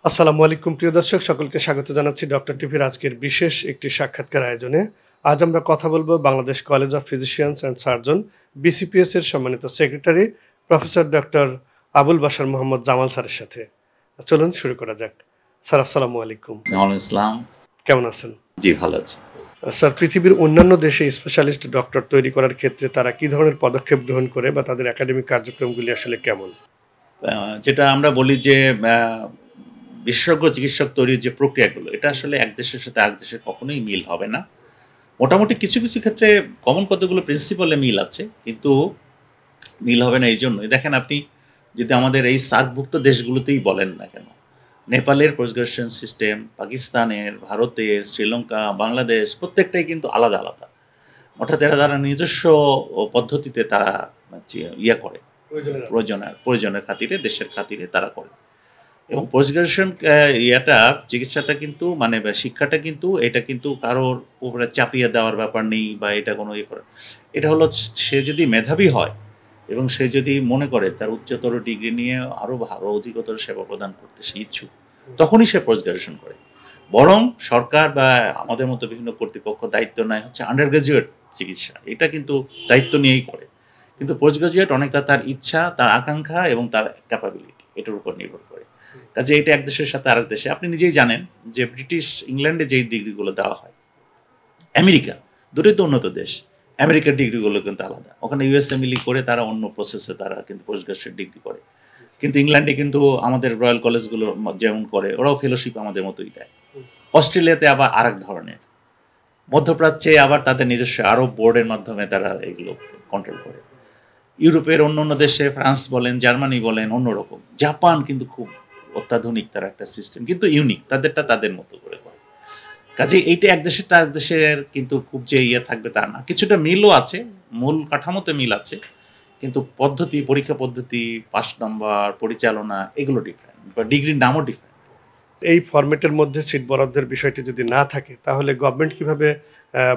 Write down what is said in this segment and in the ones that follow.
আসসালামু আলাইকুম প্রিয় দর্শক সকলকে স্বাগত জানাচ্ছি ডক্টর টিভির আজকের বিশেষ একটি সাক্ষাৎকার আয়োজনে। আজ আমরা কথা বলবো Bangladesh college of physicians and surgeon BCPS এর সম্মানিত secretary professor doctor Abul Bashar Mohammad Jamal স্যারের সাথে। চলুন শুরু করা যাক। স্যার আসসালামু আলাইকুম। ওয়ালাইকুম আসসালাম। কেমন আছেন? জি ভালো আছি। স্যার, পৃথিবীর অন্যান্য দেশে স্পেশালিস্ট ডক্টর তৈরি করার ক্ষেত্রে তারা কি ধরনের পদক্ষেপ গ্রহণ করে বা তাদের একাডেমিক কার্যক্রমগুলি আসলে কেমন? যেটা আমরা বলি যে বিশেষজ্ঞ চিকিৎসক তৈরির যে প্রক্রিয়াগুলো, এটা আসলে এক দেশের সাথে আরেক দেশের কখনোই মিল হবে না। মোটামুটি কিছু কিছু ক্ষেত্রে কমন কতগুলো প্রিন্সিপালে মিল আছে, কিন্তু মিল হবে না এই জন্যই। দেখেন, আপনি যদি আমাদের এই সার্কভুক্ত দেশগুলোতেই বলেন না কেন, নেপালের পোস্ট গ্রাজুয়েশন সিস্টেম, পাকিস্তানের, ভারতের, শ্রীলঙ্কা, বাংলাদেশ, প্রত্যেকটাই কিন্তু আলাদা আলাদা। অর্থাৎ তারা নিজস্ব পদ্ধতিতে তারা ইয়ে করে, প্রয়োজনের খাতিরে, দেশের খাতিরে তারা করে। এবং পোস্ট গ্রাজুয়েশন চিকিৎসাটা কিন্তু শিক্ষাটা কিন্তু এটা কিন্তু কারোর উপরে চাপিয়ে দেওয়ার ব্যাপার নেই, বা এটা কোনো ইয়ে করে। এটা হলো, সে যদি মেধাবী হয় এবং সে যদি মনে করে তার উচ্চতর ডিগ্রি নিয়ে আরও ভালো অধিকতর সেবা প্রদান করতে সে ইচ্ছুক, তখনই সে পোস্ট গ্রাজুয়েশন করে। বরং সরকার বা আমাদের মতো বিভিন্ন কর্তৃপক্ষ দায়িত্ব নেয় হচ্ছে আন্ডার গ্রাজুয়েট চিকিৎসা, এটা কিন্তু দায়িত্ব নিয়েই করে। কিন্তু পোস্ট গ্রাজুয়েট অনেকটা তার ইচ্ছা, তার আকাঙ্ক্ষা এবং তার ক্যাপাবিলিটি, এটার উপর নির্ভর করে। কাজে এটা এক দেশের সাথে আরেক দেশে, আপনি নিজেই জানেন যে ব্রিটিশ ইংল্যান্ডে যেই ডিগ্রিগুলো দেওয়া হয়, আমেরিকা, দুটোই তো উন্নত দেশ, আমেরিকার ডিগ্রিগুলো কিন্তু আলাদা। ওখানে ইউএসএমএলই করে তারা অন্য প্রসেসে তারা কিন্তু পোস্ট গ্রাজুয়েট ডিগ্রি করে। কিন্তু ইংল্যান্ডে কিন্তু আমাদের রয়্যাল কলেজগুলো যেমন করে, ওরাও ফেলোশিপ আমাদের মতোই দেয়। অস্ট্রেলিয়াতে আবার আরেক ধরনের, মধ্যপ্রাচ্যে আবার তাদের নিজস্ব আরব বোর্ডের মাধ্যমে তারা এগুলো কন্ট্রোল করে। ইউরোপের অন্য অন্য দেশে, ফ্রান্স বলেন, জার্মানি বলেন, অন্যরকম। জাপান কিন্তু খুব অত্যাধুনিক তার একটা সিস্টেম, কিন্তু ইউনিক, তাদেরটা তাদের মতো করে করে। কাজে এইটা এক দেশের আরেক দেশের কিন্তু খুব যে ইয়ে থাকবে তা না। কিছুটা মিলও আছে, মূল কাঠামোতে মিল আছে, কিন্তু পদ্ধতি, পরীক্ষা পদ্ধতি, পাস নাম্বার, পরিচালনা, এগুলো ডিফারেন্ট, বা ডিগ্রির নামও ডিফারেন্ট। এই ফরম্যাটের মধ্যে সিট বরাদ্দের বিষয়টি যদি না থাকে, তাহলে গভর্নমেন্ট কিভাবে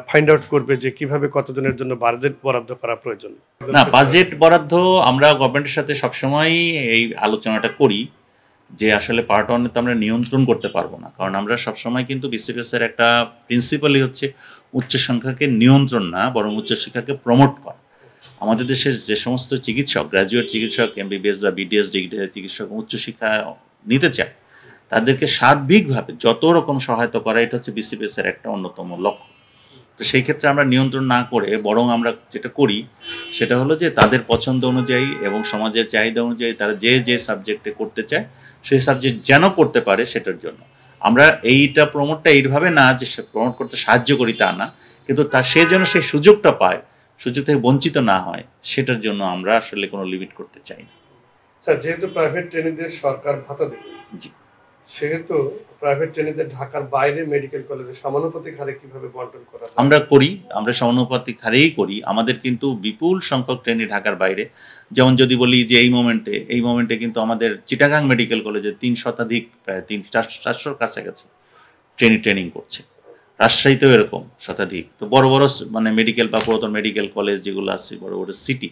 ফাইন্ড আউট করবে যে কিভাবে কতজনের জন্য বাজেট বরাদ্দ করা প্রয়োজন? না, বাজেট বরাদ্দ আমরা গভর্নমেন্টের সাথে সবসময়ই এই আলোচনাটা করি যে আসলে পার্ট ওয়ানে তো আমরা নিয়ন্ত্রণ করতে পারবো না, কারণ আমরা সবসময় কিন্তু বিসিপিএস এর একটা প্রিন্সিপালই হচ্ছে উচ্চ সংখ্যাকে নিয়ন্ত্রণ না, বরং উচ্চশিক্ষাকে প্রমোট করা। আমাদের দেশের যে সমস্ত চিকিৎসক, গ্র্যাজুয়েট চিকিৎসক, এমবিবিএস বা বিডিএস ডিগ্রি চিকিৎসক উচ্চশিক্ষা নিতে চায়, তাদেরকে সার্বিকভাবে যত রকম সহায়তা করা, এটা হচ্ছে বিসিপিএস এর একটা অন্যতম লক্ষ্য। তো সেই ক্ষেত্রে আমরা নিয়ন্ত্রণ না করে বরং আমরা যেটা করি সেটা হলো যে তাদের পছন্দ অনুযায়ী এবং সমাজের চাহিদা অনুযায়ী তারা যে যে সাবজেক্টে করতে চায় সেই সাবজেক্ট যেন করতে পারে, সেটার জন্য আমরা এইটা প্রমোটটা এইভাবে না যে প্রমোট করতে সাহায্য করি তা না, কিন্তু সে যেন সেই সুযোগটা পায়, সুযোগ থেকে বঞ্চিত না হয়, সেটার জন্য আমরা আসলে কোনো লিমিট করতে চাই না। স্যার, যেহেতু প্রাইভেট ট্রেনিংদের সরকার ভাতা দেবে, জি, সেহেতু প্রাইভেট ট্রেনিংদের ঢাকার বাইরে মেডিকেল কলেজে সমানুপাতিক হারে কিভাবে বন্টন করা যায়? আমরা করি, আমরা সমানুপাতিক হারেই করি। আমাদের কিন্তু বিপুল সংখ্যক ট্রেনি ঢাকার বাইরে। যেমন যদি বলি যে এই মোমেন্টে কিন্তু আমাদের চিটাগাং মেডিকেল কলেজে ৩ শতাধিক, প্রায় 400-র কাছাকাছি ট্রেনিং করছে। রাজশাহীতেও এরকম শতাধিক। তো বড় বড় মেডিকেল বা পুরাতন মেডিকেল কলেজ যেগুলো আছে, বড় বড় সিটি,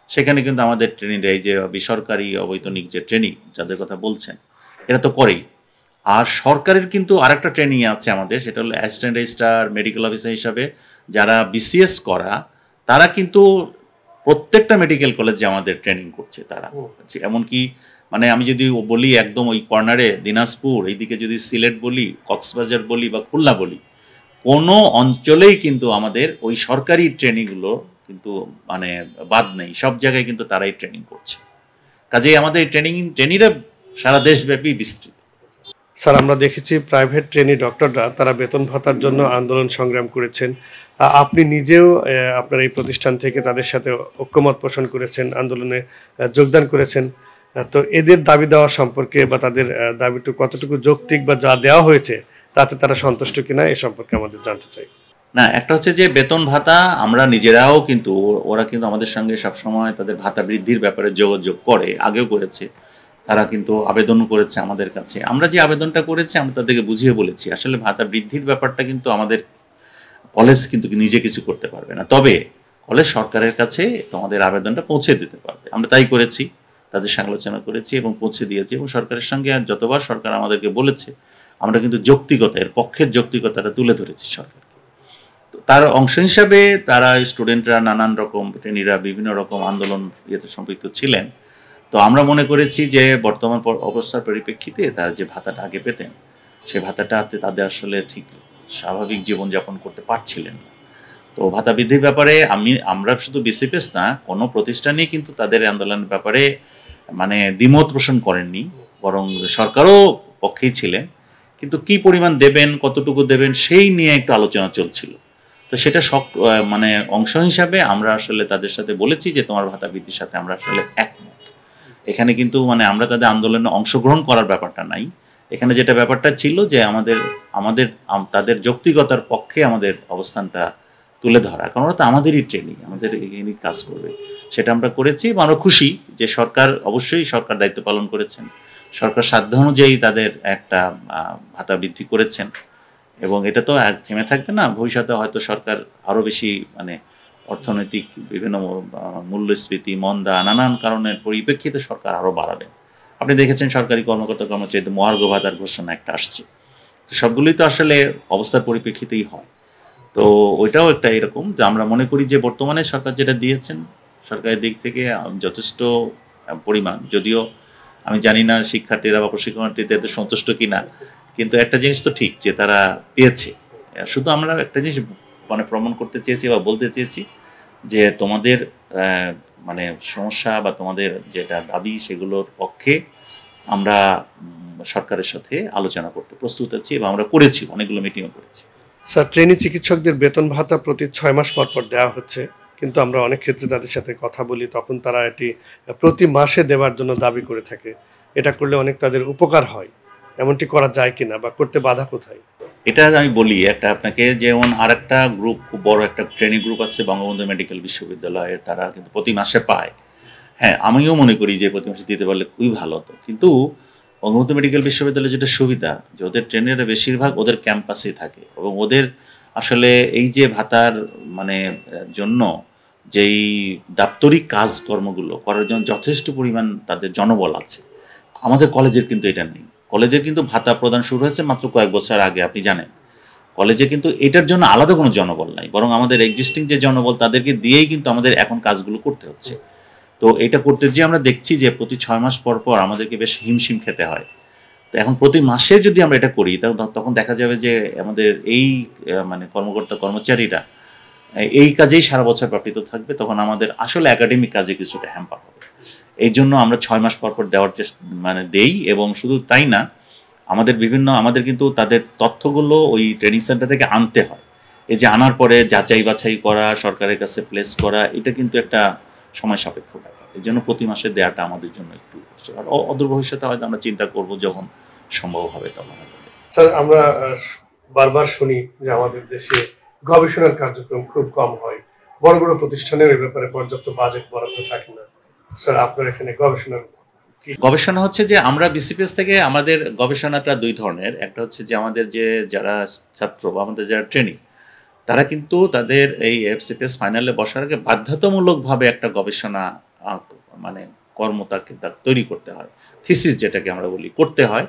সেখানে কিন্তু আমাদের ট্রেনিংটা, এই যে বেসরকারি অবৈতনিক যে ট্রেনিং যাদের কথা বলছেন, এরা তো করেই। আর সরকারের কিন্তু আরেকটা ট্রেনিং আছে আমাদের, সেটা হলো অ্যাসিস্ট্যান্ট রেজিস্ট্রার, মেডিকেল অফিসার হিসাবে যারা বিসিএস করা, তারা কিন্তু প্রত্যেকটা মেডিকেল কলেজে আমাদের ট্রেনিং করছে তারা। এমনকি আমি যদি বলি একদম ওই কর্নারে দিনাজপুর, এইদিকে যদি সিলেট বলি, কক্সবাজার বলি বা খুলনা বলি, কোনো অঞ্চলেই কিন্তু আমাদের ওই সরকারি ট্রেনিংগুলো কিন্তু বাদ নেই, সব জায়গায় কিন্তু তারাই ট্রেনিং করছে। কাজেই আমাদের ট্রেনিংরা সারা দেশব্যাপী বিস্তৃত। স্যার, আমরা দেখেছি প্রাইভেট ট্রেনি ডক্টররা তারা বেতন ভাতার জন্য আন্দোলন সংগ্রাম করেছেন। আপনি নিজেও আপনার এই প্রতিষ্ঠান থেকে তাদের সাথে ঐক্যমত পোষণ করেছেন, আন্দোলনে যোগদান করেছেন। তো এদের দাবি দেওয়া সম্পর্কে বা তাদের দাবিটুকু কতটুকু যৌক্তিক বা যা দেওয়া হয়েছে তাতে তারা সন্তুষ্ট কিনা, এ সম্পর্কে আমাদের জানতে চাই। না, একটা হচ্ছে যে বেতন ভাতা, আমরা নিজেরাও কিন্তু, ওরা কিন্তু আমাদের সঙ্গে সবসময় তাদের ভাতা বৃদ্ধির ব্যাপারে যোগাযোগ করে, আগেও করেছে। তারা কিন্তু আবেদনও করেছে আমাদের কাছে। আমরা যে আবেদনটা করেছি আমরা তাদেরকে বুঝিয়ে বলেছি আসলে ভাতা বৃদ্ধির ব্যাপারটা কিন্তু আমাদের কলেজ কিন্তু নিজে কিছু করতে পারবে না, তবে কলেজ সরকারের কাছে তোমাদের আবেদনটা পৌঁছে দিতে পারবে। আমরা তাই করেছি। তাদের সমালোচনা করেছি এবং পৌঁছে দিয়েছি, এবং সরকারের সঙ্গে যতবার সরকার আমাদেরকে বলেছে আমরা কিন্তু যৌক্তিকতা, এর পক্ষের যৌক্তিকতাটা তুলে ধরেছি সরকার। তার অংশ হিসাবে তারা স্টুডেন্টরা নানান রকম ট্রেনিরা বিভিন্ন রকম আন্দোলন ইয়েতে সম্পৃক্ত ছিলেন। তো আমরা মনে করেছি যে বর্তমান অবস্থার পরিপ্রেক্ষিতে তারা যে ভাতাটা আগে পেতেন, সেই ভাতাটাতে তাদের আসলে ঠিক স্বাভাবিক জীবনযাপন করতে পারছিলেন না। তো ভাতা বৃদ্ধির ব্যাপারে আমরা শুধু বিসিপিএস না, কোনো প্রতিষ্ঠানই কিন্তু তাদের আন্দোলনের ব্যাপারে মানে দ্বিমত পোষণ করেননি, বরং সরকারও পক্ষেই ছিলেন। কিন্তু কি পরিমাণ দেবেন, কতটুকু দেবেন সেই নিয়ে একটু আলোচনা চলছিল। তো সেটা মানে অংশ হিসাবে আমরা আসলে তাদের সাথে বলেছি যে তোমার ভাতা বৃদ্ধির সাথে আমরা আসলে একমত। এখানে কিন্তু মানে আমরা তাদের আন্দোলনে অংশগ্রহণ করার ব্যাপারটা নাই। এখানে যেটা ব্যাপারটা ছিল যে তাদের যৌক্তিকতার পক্ষে আমাদের অবস্থানটা তুলে ধরা, কারণ ওরা তো আমাদেরই ট্রেনিং, আমাদের এখানেই কাজ করবে, সেটা আমরা করেছি। এবং আমরা খুশি যে অবশ্যই সরকার দায়িত্ব পালন করেছেন, সরকার সাধ্য অনুযায়ী তাদের একটা ভাতা বৃদ্ধি করেছেন, এবং এটা তো থেমে থাকবে না। ভবিষ্যতে হয়তো সরকার আরও বেশি মানে অর্থনৈতিক বিভিন্ন মূল্যস্ফীতি, মন্দা, নানান কারণের পরিপ্রেক্ষিতে সরকার আরও বাড়াবেন। আপনি দেখেছেন সরকারি কর্মকর্তা কর্মচারীদের মহার্ঘ ভাতার ঘোষণা একটা আসছে। তো সবগুলোই তো আসলে অবস্থার পরিপ্রেক্ষিতেই হয়। তো ওইটাও একটা এরকম যে আমরা মনে করি যে বর্তমানে সরকার যেটা দিয়েছেন সরকারের দিক থেকে যথেষ্ট পরিমাণ, যদিও আমি জানি না শিক্ষার্থীরা বা প্রশিক্ষণার্থীদের সন্তুষ্ট কিনা, কিন্তু একটা জিনিস তো ঠিক যে তারা পেয়েছে। শুধু আমরা একটা জিনিস মানে প্রমাণ করতে চেয়েছি বা বলতে চেয়েছি যে তোমাদের মানে সমস্যা বা তোমাদের যেটা দাবি সেগুলোর পক্ষে আমরা সরকারের সাথে আলোচনা করতে প্রস্তুত আছি, এবং আমরা করেছি, অনেকগুলো মিটিংও করেছি। স্যার, ট্রেনি চিকিৎসকদের বেতন ভাতা প্রতি 6 মাস পর পর দেওয়া হচ্ছে, কিন্তু আমরা অনেক ক্ষেত্রে তাদের সাথে কথা বলি, তখন তারা এটি প্রতি মাসে দেওয়ার জন্য দাবি করে থাকে। এটা করলে অনেক তাদের উপকার হয়, এমনটি করা যায় কিনা বা করতে বাধা কোথায়? এটা আমি বলি একটা আপনাকে, যেমন আরেকটা গ্রুপ, খুব বড় একটা ট্রেনিং গ্রুপ আছে বঙ্গবন্ধু মেডিকেল বিশ্ববিদ্যালয়ে, তারা কিন্তু প্রতি মাসে পায়। হ্যাঁ, আমিও মনে করি যে প্রতি মাসে দিতে পারলে খুবই ভালো হতো, কিন্তু বঙ্গবন্ধু মেডিকেল বিশ্ববিদ্যালয়ে যেটা সুবিধা যে ওদের ট্রেনেরা বেশিরভাগ ওদের ক্যাম্পাসেই থাকে, এবং ওদের আসলে এই যে ভাতার মানে জন্য যেই দাপ্তরিক কাজকর্মগুলো করার জন্য যথেষ্ট পরিমাণ তাদের জনবল আছে। আমাদের কলেজের কিন্তু এটা নেই। কলেজে কিন্তু ভাতা প্রদান শুরু হয়েছে মাত্র কয়েক বছর আগে, আপনি জানেন। কলেজে কিন্তু এটার জন্য আলাদা কোনো জনবল নাই, বরং আমাদের এক্সিস্টিং যে জনবল তাদেরকে দিয়েই কিন্তু আমাদের এখন কাজগুলো করতে হচ্ছে। তো এটা করতে যেয়ে আমরা দেখছি যে প্রতি 6 মাস পর পর আমাদেরকে বেশ হিমশিম খেতে হয়। তো এখন প্রতি মাসে যদি আমরা এটা করি তখন দেখা যাবে যে আমাদের এই মানে কর্মকর্তা কর্মচারীরা এই কাজেই সারা বছর ব্যাপৃত থাকবে, তখন আমাদের আসলে একাডেমিক কাজে কিছুটা হ্যাম্পার হবে। এই জন্য আমরা 6 মাস পর পর দেওয়ার মানে দেই, এবং শুধু তাই না, আমাদের কিন্তু তাদের তথ্যগুলো ওই ট্রেনিং সেন্টার থেকে আনতে হয়। এই যে আনার পরে যাচাই বাছাই করা, সরকারের কাছে প্লেস করা, এটা কিন্তু একটা সময় সাপেক্ষ ব্যাপার। এই জন্য প্রতি মাসে দেওয়াটা আমাদের জন্য একটু, আর অদূর ভবিষ্যতে হয়তো আমরা চিন্তা করবো যখন সম্ভব হবে তখন। স্যার, আমরা বারবার শুনি যে আমাদের দেশে গবেষণার কার্যক্রম খুব কম হয়, বড় বড় প্রতিষ্ঠানের এই ব্যাপারে পর্যাপ্ত বাজেট বরাদ্দ থাকে না। স্যার, আপনার এখানে গবেষণা হচ্ছে যে আমরা বিসিপিএস থেকে আমাদের গবেষণাটা দুই ধরনের। একটা হচ্ছে যে আমাদের যারা ছাত্র বা আমাদের যারা ট্রেনিং, তারা কিন্তু তাদের এই এফসিপিএস ফাইনালে বসার আগে বাধ্যতামূলকভাবে একটা গবেষণা মানে কর্ম তাকে তৈরি করতে হয়, থিসিস যেটাকে আমরা বলি, করতে হয়,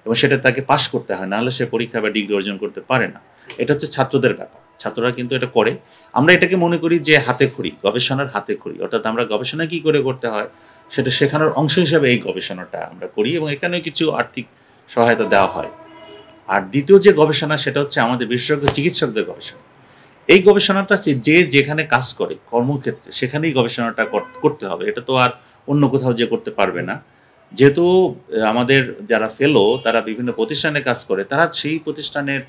এবং সেটা তাকে পাশ করতে হয়, নাহলে সে পরীক্ষা বা ডিগ্রি অর্জন করতে পারে না। এটা হচ্ছে ছাত্রদের ব্যাপার, ছাত্ররা কিন্তু এটা করে। আমরা এটাকে মনে করি যে হাতে খড়ি, গবেষণার হাতে খড়ি, অর্থাৎ আমরা গবেষণা কী করে করতে হয় সেটা শেখানোর অংশ হিসাবে এই গবেষণাটা আমরা করি, এবং এখানেও কিছু আর্থিক সহায়তা দেওয়া হয়। আর দ্বিতীয় যে গবেষণা সেটা হচ্ছে আমাদের বিশেষজ্ঞ চিকিৎসকদের গবেষণা। এই গবেষণাটা যে যেখানে কাজ করে কর্মক্ষেত্রে সেখানেই গবেষণাটা করতে হবে, এটা তো আর অন্য কোথাও যে করতে পারবে না। যেহেতু আমাদের যারা ফেলো তারা বিভিন্ন প্রতিষ্ঠানে কাজ করে, তারা সেই প্রতিষ্ঠানের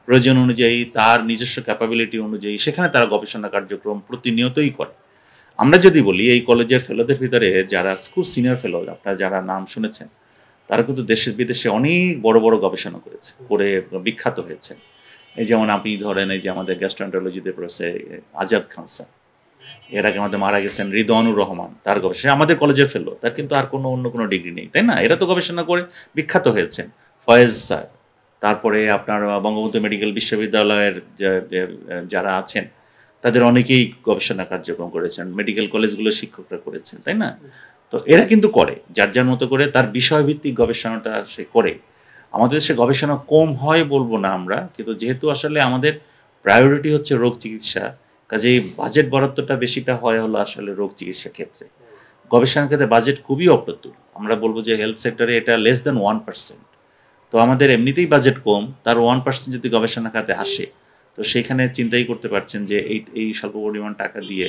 প্রয়োজন অনুযায়ী, তার নিজস্ব ক্যাপাবিলিটি অনুযায়ী সেখানে তারা গবেষণা কার্যক্রম প্রতিনিয়তই করে। আমরা যদি বলি এই কলেজের ফেলোদের ভিতরে যারা খুব সিনিয়র ফেলো, আপনারা যারা নাম শুনেছেন, তারা কিন্তু দেশে বিদেশে অনেক বড় বড় গবেষণা করে বিখ্যাত হয়েছে। এই যেমন আপনি ধরেন এই যে আমাদের গ্যাস্ট্রোএন্টারোলজিতে প্রফেসর আজাদ খান স্যার, এর আগে আমাদের মারা গেছেন রিদওয়ানুর রহমান, তার গবেষণা আমাদের কলেজের ফেলো, তার কিন্তু আর অন্য কোনো ডিগ্রি নেই, তাই না? এরা তো গবেষণা করে বিখ্যাত হয়েছেন। ফয়েজ স্যার, তারপরে আপনার বঙ্গবন্ধু মেডিকেল বিশ্ববিদ্যালয়ের যারা আছেন তাদের অনেকেই গবেষণা কার্যক্রম করেছেন, মেডিকেল কলেজগুলো শিক্ষকরা করেছেন, তাই না? তো এরা কিন্তু করে যার যার মতো করে তার বিষয়ভিত্তিক গবেষণাটা সে করে। আমাদের দেশে গবেষণা কম হয় বলবো না আমরা, কিন্তু যেহেতু আসলে আমাদের প্রায়োরিটি হচ্ছে রোগ চিকিৎসা, কাজেই বাজেট বরাদ্দটা বেশিটা হয় হলো আসলে রোগ চিকিৎসা ক্ষেত্রে। গবেষণা ক্ষেত্রে বাজেট খুবই অপ্রতুল। আমরা বলবো যে হেলথ সেক্টরে এটা লেস দ্যান 1%। তো আমাদের এমনিতেই বাজেট কম, তার 1% যদি গবেষণা খাতে আসে, তো সেখানে চিন্তাই করতে পারছেন যে এই স্বল্প পরিমাণ টাকা দিয়ে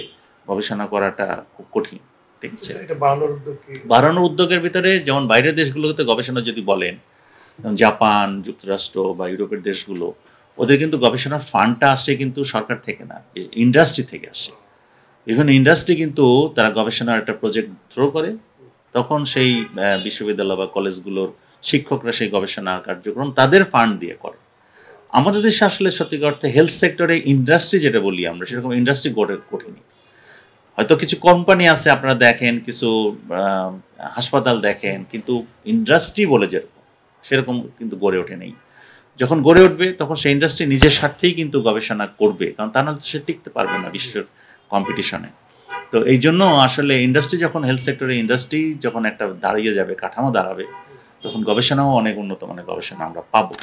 গবেষণা করাটা খুব কঠিন। ঠিক আছে, এটা বাড়ানোর উদ্যোগ কি? বাড়ানোর উদ্যোগের ভিতরে যেমন বাইরের দেশগুলোতে গবেষণা যদি বলেন, যেমন জাপান, যুক্তরাষ্ট্র বা ইউরোপের দেশগুলো, ওদের কিন্তু গবেষণার ফান্ডটা আসে কিন্তু সরকার থেকে না, ইন্ডাস্ট্রি থেকে আসে। ইভেন ইন্ডাস্ট্রি কিন্তু তারা গবেষণার একটা প্রজেক্ট থ্রো করে, তখন সেই বিশ্ববিদ্যালয় বা কলেজগুলোর শিক্ষকরা সেই গবেষণা কার্যক্রম তাদের ফান্ড দিয়ে করে। আমাদের দেশে আসলে সত্যিকার অর্থে হেলথ সেক্টরে ইন্ডাস্ট্রি যেটা বলি আমরা, সেরকম ইন্ডাস্ট্রি গড়ে ওঠেনি। হয়তো কিছু কোম্পানি আছে আপনারা দেখেন, কিছু হাসপাতাল দেখেন, কিন্তু ইন্ডাস্ট্রি বলে যেরকম সেরকম কিন্তু গড়ে ওঠে নেই। যখন গড়ে উঠবে তখন সেই ইন্ডাস্ট্রি নিজের স্বার্থেই কিন্তু গবেষণা করবে, কারণ তা নাহলে সে টিকতে পারবে না বিশ্বের কম্পিটিশনে। তো এই জন্য আসলে ইন্ডাস্ট্রি যখন হেলথ সেক্টরে ইন্ডাস্ট্রি যখন একটা দাঁড়িয়ে যাবে, কাঠামো দাঁড়াবে, তখন গবেষণাও অনেক উন্নত মানের গবেষণা আমরা পাবো।